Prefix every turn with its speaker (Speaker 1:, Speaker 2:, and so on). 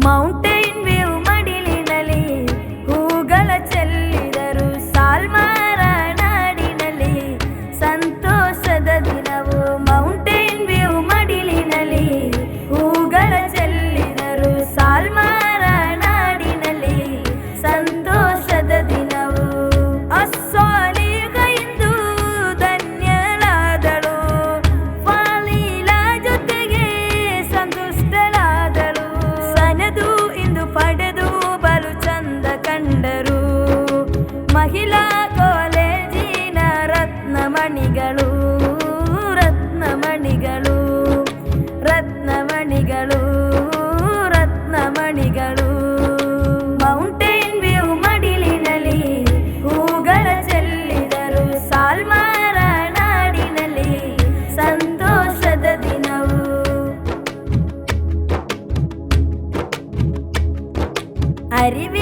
Speaker 1: Mountain view ಮಡಿಲಿನಲ್ಲಿ ಹೂಗಳ ಚೆಲ್ಲಿದರು ಸಾಲ್ಮಾರ ನಾಡಿನಲ್ಲಿ ಸಂತೋಷದ ದಿನವು. ಮೌಂಟೇನ್ ವ್ಯೂ ಮಡಿಲಿನಲ್ಲಿ ಹೂಗಳ ಚೆಲ್ಲಿದರು ಸಾಲ್ಮಾರ ನಾಡಿನಲ್ಲಿ ಸಂತೋಷದ ದಿನವು. ಅಸ್ಸಾಲಿಗ ಇಂದು ಧನ್ಯಳಾದಳು, ಫಾಲೀಲ ಜೊತೆಗೆ ಸಂತುಷ್ಟಳಾದಳು. ಸನದು ಇಂದು ಪಡೆದು ಬಲು ಚಂದ ಕಂಡರು, ಮಹಿಳಾ ಕಾಲೇಜಿನ ರತ್ನಮಣಿಗಳು ರತ್ನಮಣಿಗಳು ರತ್ನಮಣಿಗಳು ರತ್ನಮಣಿಗಳು. ಮೌಂಟೇನ್ ವ್ಯೂ ಮಡಿಲಿನಲ್ಲಿ ಹೂಗಳ ಚೆಲ್ಲಿದರು ಸಾಲ್ಮಾರ ನಾಡಿನಲ್ಲಿ ಸಂತೋಷದ ದಿನವು. ಅರಿವಿ